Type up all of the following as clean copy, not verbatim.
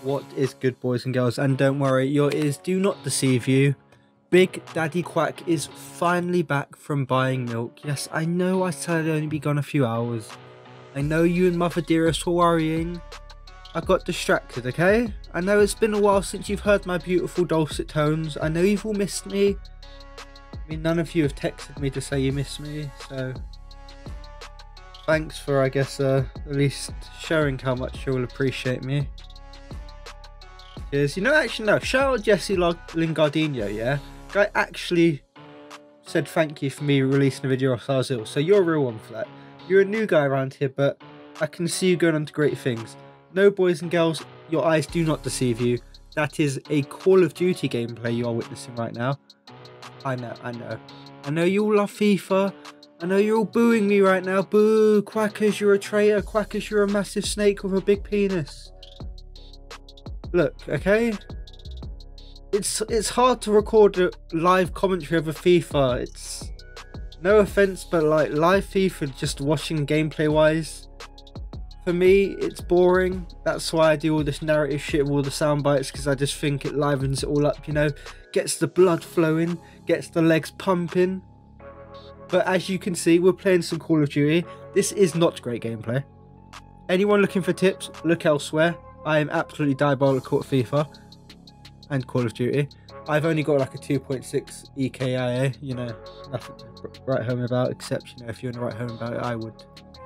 What is good, boys and girls? And don't worry, your ears do not deceive you. Big Daddy Quack is finally back from buying milk. Yes, I know I said I'd only be gone a few hours. I know you and Mother Dearest were worrying. I got distracted, okay? I know it's been a while since you've heard my beautiful dulcet tones. I know you've all missed me. I mean, none of you have texted me to say you miss me, so thanks for, I guess, at least showing how much you'll appreciate me. Cheers. You know, actually, no, shout out Jesse Lingardino, yeah? Guy actually said thank you for me releasing a video whilst I was ill, so you're a real one for that. You're a new guy around here, but I can see you going on to great things. No, boys and girls, your eyes do not deceive you. That is a Call of Duty gameplay you are witnessing right now. I know. I know you all love FIFA. I know you're all booing me right now. Boo, Quackers, you're a traitor. Quackers, you're a massive snake with a big penis. Look, okay? It's hard to record a live commentary of a FIFA. It's no offense, but like live FIFA, just watching gameplay wise, for me it's boring. That's why I do all this narrative shit with all the sound bites, because I just think it livens it all up, you know, gets the blood flowing, gets the legs pumping. But as you can see, we're playing some Call of Duty. This is not great gameplay. Anyone looking for tips, look elsewhere. I am absolutely diabolical at FIFA and Call of Duty. I've only got like a 2.6 EKIA, you know, nothing to write home about, except, you know, if you want to write home about it, I would.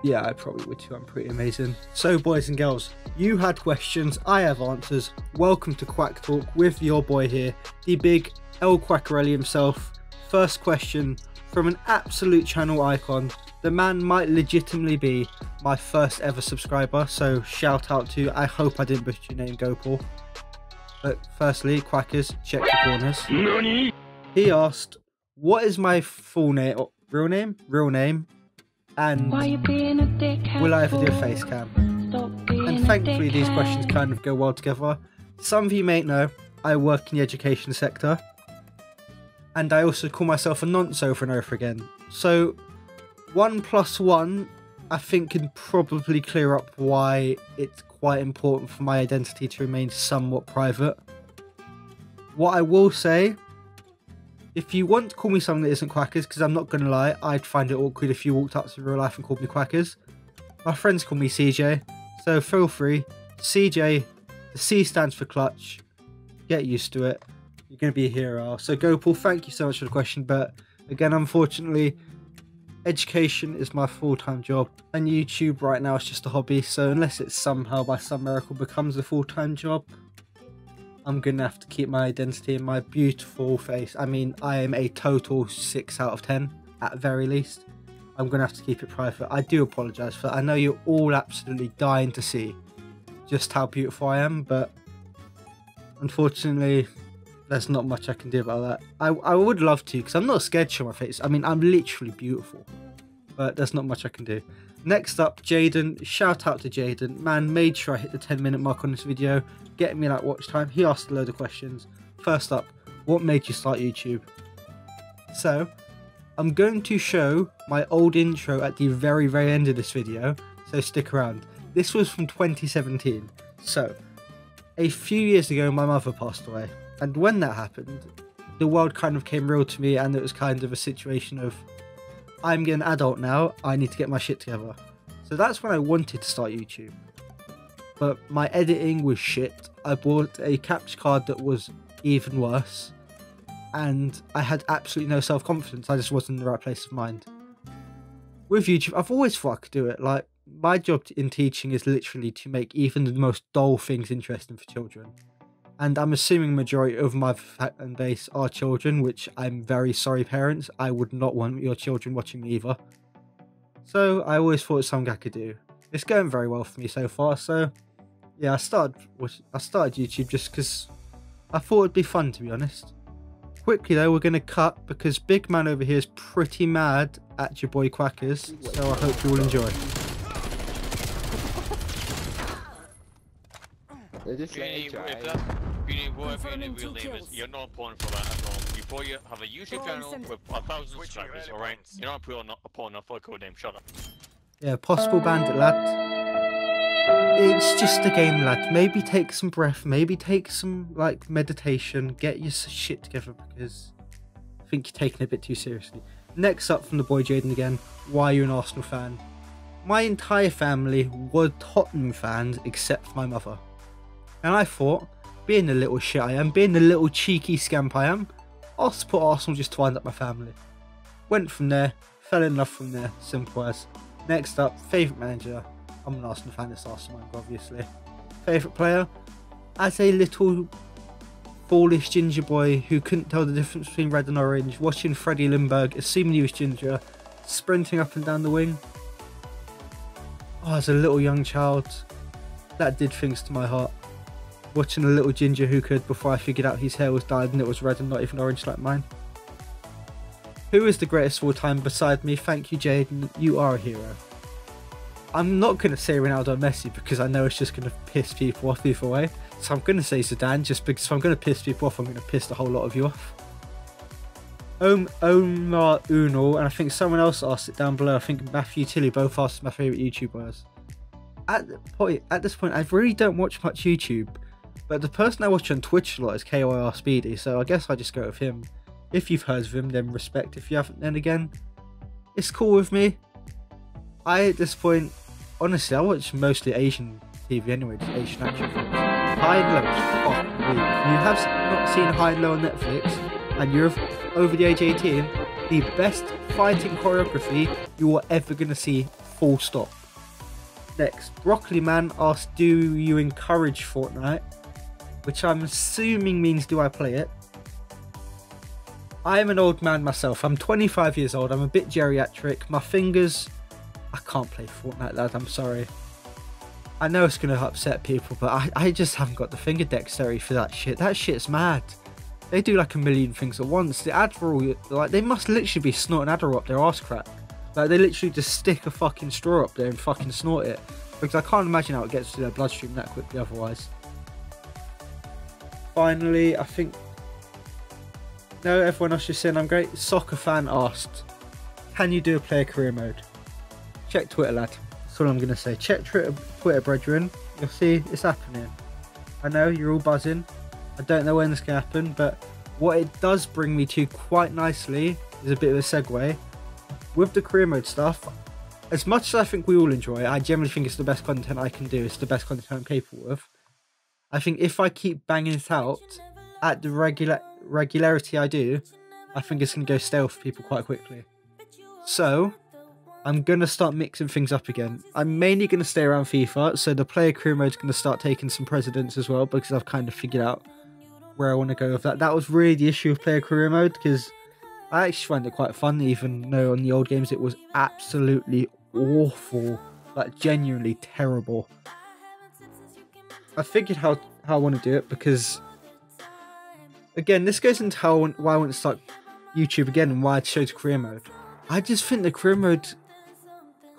Yeah, I probably would too. I'm pretty amazing. So, boys and girls, you had questions, I have answers. Welcome to Quack Talk with your boy here, the big El Quackarelli himself. First question from an absolute channel icon. The man might legitimately be my first ever subscriber, so shout out to you. I hope I didn't butcher your name, Gopal. But firstly, Quackers, check the corners. Nani? He asked, what is my full name, or real name, and will I ever do a face cam? And thankfully these questions kind of go well together. Some of you may know, I work in the education sector, and I also call myself a nonce over and over again. So 1 + 1, I think, can probably clear up why it's quite important for my identity to remain somewhat private. What I will say, if you want to call me something that isn't Quackers, because I'm not going to lie, I'd find it awkward if you walked up to me in real life and called me Quackers. My friends call me CJ, so feel free. CJ, the C stands for clutch. Get used to it. You're going to be a hero. So Gopal, thank you so much for the question, but again, unfortunately, education is my full-time job, and YouTube right now is just a hobby, so unless it somehow by some miracle becomes a full-time job, I'm gonna have to keep my identity and my beautiful face. I mean, I am a total 6 out of 10 at very least. I'm gonna have to keep it private. I do apologize for that. I know you're all absolutely dying to see just how beautiful I am, but unfortunately there's not much I can do about that. I would love to, because I'm not scared to show my face. I mean, I'm literally beautiful, but there's not much I can do. Next up, Jaden. Shout out to Jaden. Man, made sure I hit the 10-minute mark on this video, getting me that watch time. He asked a load of questions. First up, what made you start YouTube? So, I'm going to show my old intro at the very, very end of this video, so stick around. This was from 2017. So, a few years ago, my mother passed away. And when that happened, the world kind of came real to me, and it was kind of a situation of, I'm getting an adult now, I need to get my shit together. So that's when I wanted to start YouTube. But my editing was shit. I bought a capture card that was even worse, and I had absolutely no self-confidence. I just wasn't in the right place of mind. With YouTube, I've always thought I could do it. Like, my job in teaching is literally to make even the most dull things interesting for children. And I'm assuming majority of my fan base are children, which I'm very sorry, parents. I would not want your children watching me either. So I always thought it's something I could do. It's going very well for me so far. So yeah, I started YouTube just because I thought it'd be fun, to be honest. Quickly though, we're going to cut because big man over here is pretty mad at your boy Quackers. So I hope you all enjoy. You're not important for that at all. You probably have a YouTube channel with 1,000 subscribers, alright? You're not important enough for a code name, shut up. Yeah, possible bandit lad. It's just a game, lad. Maybe take some breath, maybe take some, like, meditation, get your shit together, because I think you're taking it a bit too seriously. Next up from the boy Jaden again, why are you an Arsenal fan? My entire family were Tottenham fans except my mother. And I thought, being the little shit I am, being the little cheeky scamp I am, I'll support Arsenal just to wind up my family. Went from there, fell in love from there, simple as. Next up, favourite manager. I'm an Arsenal fan, it's Arsenal, obviously. Favourite player? As a little foolish ginger boy who couldn't tell the difference between red and orange, watching Freddie Lindbergh, assuming he was ginger, sprinting up and down the wing. Oh, as a little young child, that did things to my heart. Watching a little ginger who could, before I figured out his hair was dyed and it was red and not even orange like mine. Who is the greatest of all time beside me? Thank you, Jaden. You are a hero. I'm not going to say Ronaldo or Messi because I know it's just going to piss people off either way. So I'm going to say Zidane just because if I'm going to piss people off, I'm going to piss the whole lot of you off. Omar Unal, and I think someone else asked it down below. I think Matthew Tilly both asked my favourite YouTubers. At this point, I really don't watch much YouTube, but the person I watch on Twitch a lot is KYR Speedy, so I guess I just go with him. If you've heard of him, then respect. If you haven't, then again, it's cool with me. At this point, honestly, I watch mostly Asian TV anyway, just Asian action films. High and Low, fuck me. If you have not seen High and Low on Netflix, and you're over the age 18, the best fighting choreography you are ever going to see, full stop. Next, Broccoli Man asked, do you encourage Fortnite? Which I'm assuming means do I play it? I am an old man myself. I'm 25 years old. I'm a bit geriatric. My fingers... I can't play Fortnite, lad. I'm sorry. I know it's going to upset people, but I just haven't got the finger dexterity for that shit. That shit's mad. They do like a million things at once. The Adderall, like, they must literally be snorting Adderall up their arse crack. Like, they literally just stick a fucking straw up there and fucking snort it. Because I can't imagine how it gets to their bloodstream that quickly otherwise. Finally, I think... No, everyone else just saying I'm great. Soccer fan asked, can you do a player career mode? Check Twitter, lad. That's all I'm going to say. Check Twitter, brethren. You'll see it's happening. I know, you're all buzzing. I don't know when this can happen, but what it does bring me to quite nicely is a bit of a segue. With the career mode stuff, as much as I think we all enjoy it, I generally think it's the best content I can do. It's the best content I'm capable of. I think if I keep banging it out at the regularity I do, I think it's going to go stale for people quite quickly. So, I'm going to start mixing things up again. I'm mainly going to stay around FIFA, so the player career mode is going to start taking some precedence as well, because I've kind of figured out where I want to go with that. That was really the issue with player career mode, because I actually find it quite fun, even though on the old games it was absolutely awful, like genuinely terrible. I figured how I want to do it, because again, this goes into why I want to start YouTube again and why I chose career mode. I just think the career mode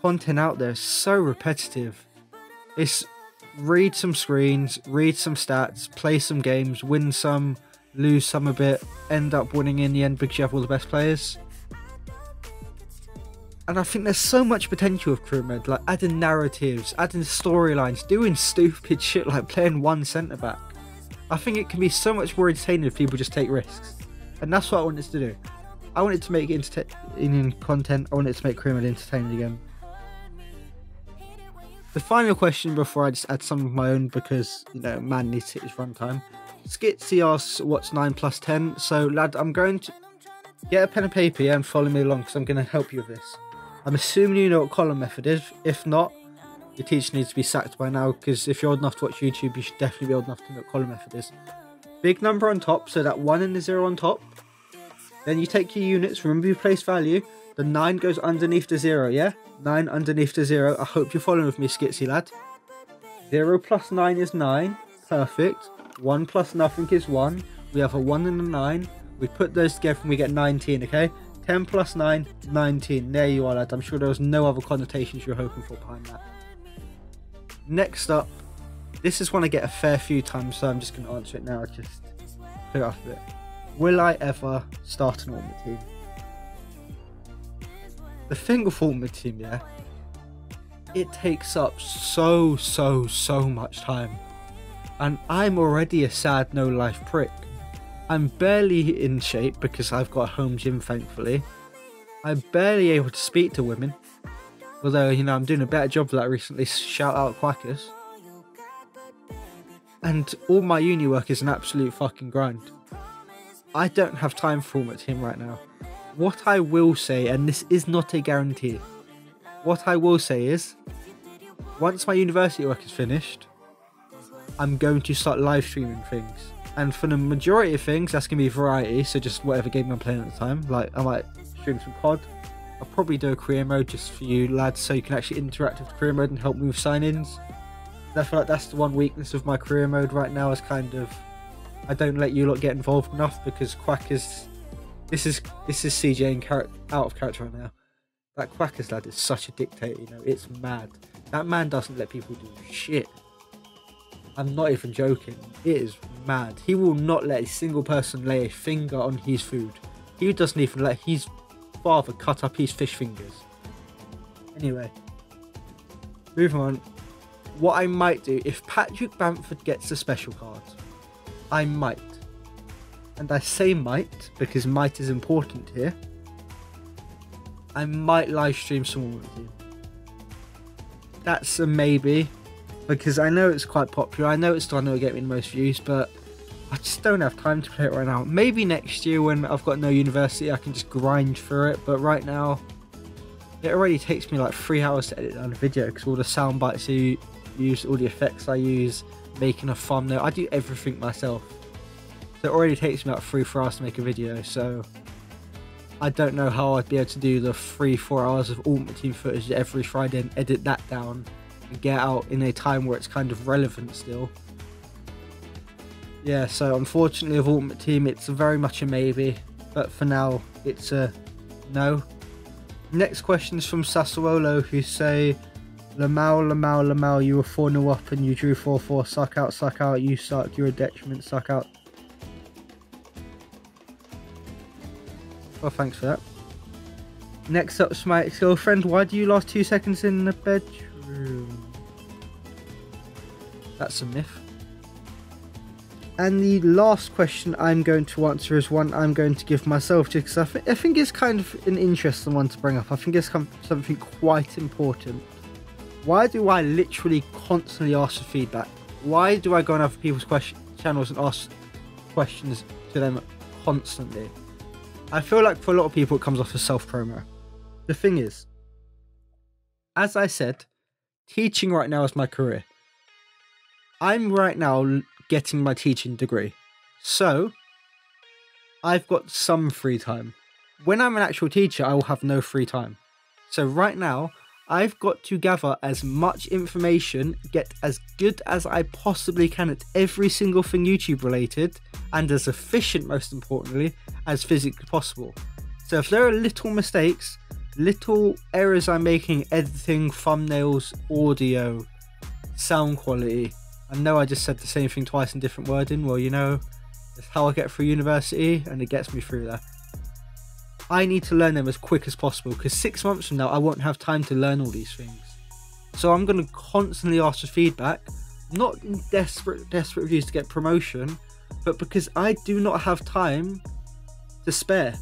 content out there is so repetitive. It's read some screens, read some stats, play some games, win some, lose some a bit, end up winning in the end because you have all the best players. And I think there's so much potential with career mode, like adding narratives, adding storylines, doing stupid shit like playing one centre back. I think it can be so much more entertaining if people just take risks. And that's what I wanted to do. I wanted to make entertaining content, I wanted to make career mode entertaining again. The final question before I just add some of my own, because, you know, man needs to hit his runtime. Skitsy asks, what's 9 plus 10? So, lad, I'm going to get a pen and paper, yeah, and follow me along, because I'm going to help you with this. I'm assuming you know what column method is. If not, your teacher needs to be sacked by now, because if you're old enough to watch YouTube, you should definitely be old enough to know what column method is. Big number on top, so that 1 and the 0 on top. Then you take your units, remember your place value. The 9 goes underneath the 0, yeah? 9 underneath the 0. I hope you're following with me, Skitsy lad. 0 plus 9 is 9. Perfect. 1 plus nothing is 1. We have a 1 and a 9. We put those together and we get 19, okay? 10 plus 9, 19. There you are, lad. I'm sure there was no other connotations you're hoping for behind that. Next up, this is one I get a fair few times, so I'm just going to answer it now. Just clear off a bit. Will I ever start an Ultimate Team? The thing with Ultimate Team, yeah, it takes up so much time. And I'm already a sad no life prick. I'm barely in shape because I've got a home gym, thankfully. I'm barely able to speak to women. Although, you know, I'm doing a better job of that recently. Shout out Quackers. And all my uni work is an absolute fucking grind. I don't have time for Ultimate Team right now. What I will say, and this is not a guarantee, what I will say is, once my university work is finished, I'm going to start live streaming things. And for the majority of things, that's going to be variety, so just whatever game I'm playing at the time. Like, I might stream some COD. I'll probably do a career mode just for you lads, so you can actually interact with the career mode and help me with sign-ins. I feel like that's the one weakness of my career mode right now, is kind of, I don't let you lot get involved enough, because Quack is, this is CJ out of character right now. That Quackers lad is such a dictator, you know, it's mad. That man doesn't let people do shit. I'm not even joking, it is mad. He will not let a single person lay a finger on his food. He doesn't even let his father cut up his fish fingers. Anyway, moving on. What I might do, if Patrick Bamford gets a special card, I might. And I say might because might is important here. I might live stream someone with you. That's a maybe, because I know it's quite popular. I know it's starting to get me the most views, but I just don't have time to play it right now. Maybe next year when I've got no university, I can just grind through it. But right now, it already takes me like 3 hours to edit down a video, because all the sound bites I use, all the effects I use, making a thumbnail, I do everything myself. So it already takes me like 3-4 hours to make a video. So I don't know how I'd be able to do the 3-4 hours of Ultimate Team footage every Friday and edit that down and get out in a time where it's kind of relevant still. Yeah, so unfortunately with Ultimate Team it's very much a maybe, but for now it's a no. Next question is from Sassuolo, who say, Lamau, you were 4-0 up and you drew 4-4, suck out, you suck, you're a detriment, suck out. Well, thanks for that. Next up, Smite's girlfriend, why do you last 2 seconds in the bedroom? That's a myth. And the last question I'm going to answer is one I'm going to give myself, just because I think it's kind of an interesting one to bring up. I think it's something quite important. Why do I literally constantly ask for feedback? Why do I go on other people's channels and ask questions to them constantly? I feel like for a lot of people it comes off as self-promo. The thing is, as I said, teaching right now is my career. I'm right now getting my teaching degree, so I've got some free time. When I'm an actual teacher, I will have no free time. So right now, I've got to gather as much information, get as good as I possibly can at every single thing YouTube related, and as efficient, most importantly, as physically possible. So if there are little mistakes, little errors I'm making, editing, thumbnails, audio, sound quality, I know I just said the same thing twice in different wording, well, you know, that's how I get through university, and it gets me through there. I need to learn them as quick as possible, because 6 months from now I won't have time to learn all these things. So I'm going to constantly ask for feedback, not in desperate views to get promotion, but because I do not have time to spare.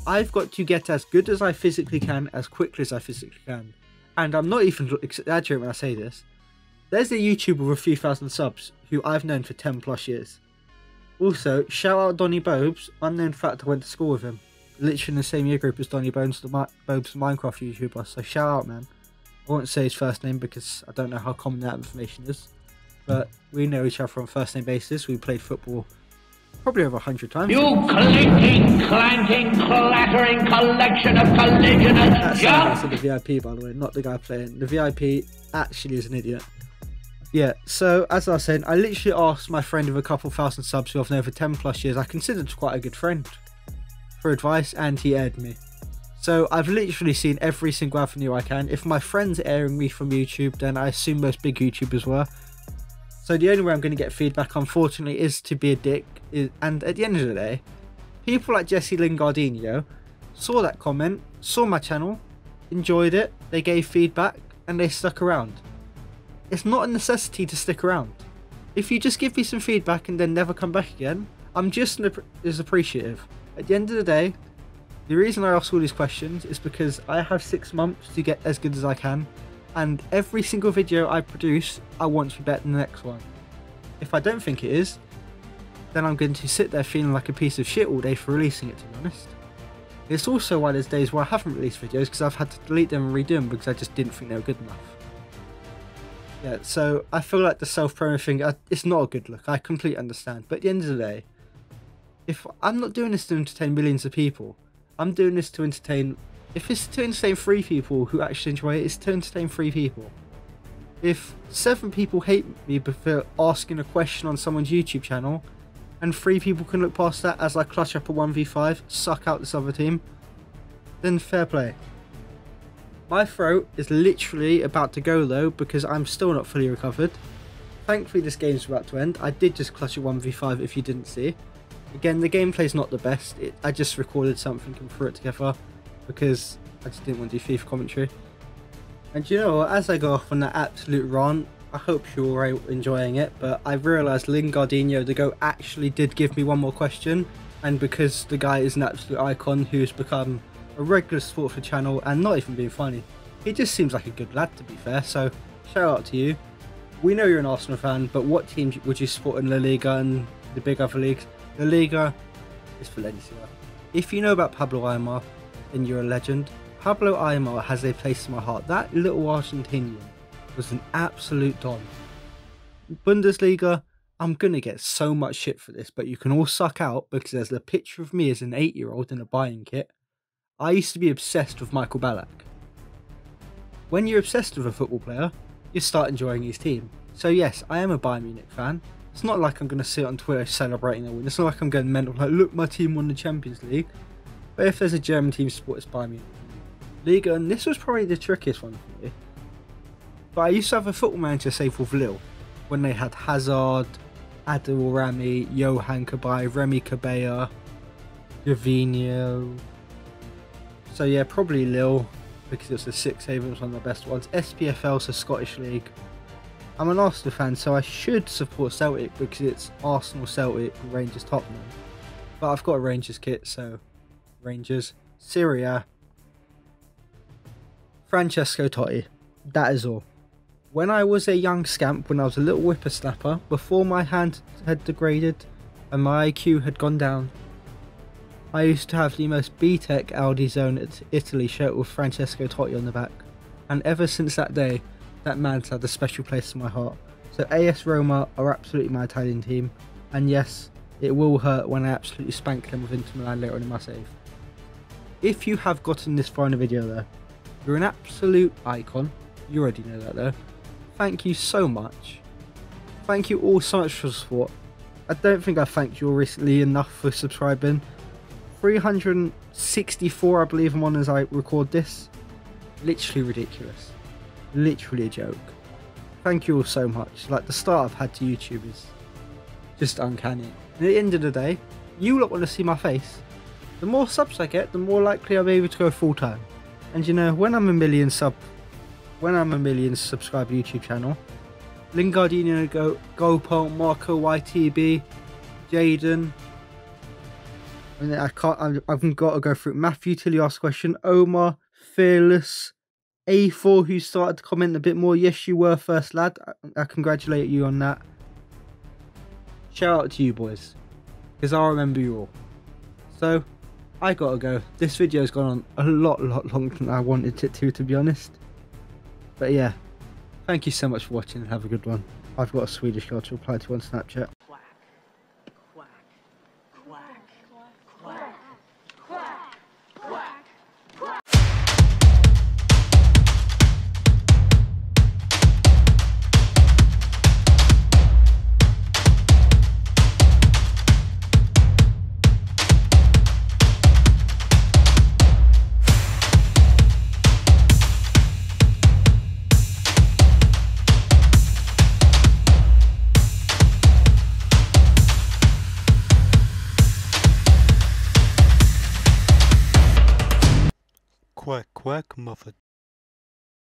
I've got to get as good as I physically can, as quickly as I physically can. And I'm not even exaggerating when I say this. There's a YouTuber with a few thousand subs who I've known for 10 plus years. Also, shout out Donny Bobes, unknown fact I went to school with him. Literally in the same year group as Donny Bobes, the Minecraft YouTuber, so shout out, man. I won't say his first name because I don't know how common that information is, but we know each other on a first name basis. We played football probably over 100 times. You clinking, clanking, clattering collection of collisioners. That's the VIP, by the way, not the guy playing. The VIP actually is an idiot. Yeah, so as I was saying, I literally asked my friend with a couple thousand subs who I've known for 10 plus years, I considered quite a good friend, for advice, and he aired me. So I've literally seen every single avenue I can. If my friends are airing me from YouTube, then I assume most big YouTubers were. So the only way I'm going to get feedback, unfortunately, is to be a dick. And at the end of the day, people like Jesse Lingardino saw that comment, saw my channel, enjoyed it, they gave feedback, and they stuck around. It's not a necessity to stick around. If you just give me some feedback and then never come back again, I'm just as appreciative. At the end of the day, the reason I ask all these questions is because I have 6 months to get as good as I can, and every single video I produce, I want to be better than the next one. If I don't think it is, then I'm going to sit there feeling like a piece of shit all day for releasing it, to be honest. It's also why there's days where I haven't released videos because I've had to delete them and redo them because I just didn't think they were good enough. Yeah, so I feel like the self-promo thing, it's not a good look, I completely understand. But at the end of the day, if I'm not doing this to entertain millions of people, I'm doing this to entertain, if it's to entertain 3 people who actually enjoy it, it's to entertain 3 people. If 7 people hate me for asking a question on someone's YouTube channel, and 3 people can look past that as I clutch up a 1v5, suck out this other team, then fair play. My throat is literally about to go though because I'm still not fully recovered. Thankfully this game's about to end. I did just clutch a 1v5 if you didn't see. Again, the gameplay's not the best. I just recorded something and threw it together because I just didn't want to do FIFA commentary. And you know what, as I go off on that absolute rant, I hope you're all enjoying it, but I've realised Lingardinho, the GOAT, actually did give me one more question, and because the guy is an absolute icon who's become a regular support for the channel and not even being funny, he just seems like a good lad, to be fair, so shout out to you. We know you're an Arsenal fan, but what team would you support in La Liga and the big other leagues? La Liga is Valencia. If you know about Pablo Aimar, then you're a legend. Pablo Aimar has a place in my heart. That little Argentinian was an absolute don. Bundesliga, I'm gonna get so much shit for this, but you can all suck out because there's a picture of me as an 8-year-old in a buying kit. I used to be obsessed with Michael Ballack. When you're obsessed with a football player, you start enjoying his team. So yes, I am a Bayern Munich fan. It's not like I'm going to sit on Twitter celebrating a win. It's not like I'm going mental, like, look, my team won the Champions League. But if there's a German team sport, it's Bayern Munich. Liga, and this was probably the trickiest one for me. But I used to have a football manager save with Lille, when they had Hazard, Adil Rami, Johan Kabay, Remy Cabella, Gervinho. So yeah, probably Lille, because it was a 6-save, it was one of the best ones. SPFL, so Scottish League. I'm an Arsenal fan, so I should support Celtic because it's Arsenal, Celtic, Rangers, Tottenham. But I've got a Rangers kit, so Rangers. Serie A. Francesco Totti. That is all. When I was a young scamp, when I was a little whippersnapper, before my hand had degraded and my IQ had gone down, I used to have the most B-Tech Audi Zone at Italy shirt with Francesco Totti on the back. And ever since that day, that man's had a special place in my heart. So AS Roma are absolutely my Italian team, and yes, it will hurt when I absolutely spank them with Inter Milan later on in my save. If you have gotten this far in the video though, you're an absolute icon. You already know that though. Thank you so much. Thank you all so much for the support. I don't think I've thanked you all recently enough for subscribing. 364 I believe I'm on as I record this. Literally ridiculous. Literally a joke. Thank you all so much. Like, the start I've had to YouTube is just uncanny. And at the end of the day, you lot want to see my face. The more subs I get, the more likely I'll be able to go full time. And you know, when I'm a million subscriber YouTube channel, Lingardinho, Gopal, Marco YTB, Jaden. And I've got to go through Matthew till you ask a question. Omar, Fearless, A4 who started to comment a bit more. Yes, you were first lad. I congratulate you on that. Shout out to you boys, because I'll remember you all. So, I gotta go. This video's gone on a lot longer than I wanted it to be honest. But yeah, thank you so much for watching and have a good one. I've got a Swedish girl to reply to on Snapchat. Quack, quack, quack, quack, quack, quack, quack. Quack, quack, mother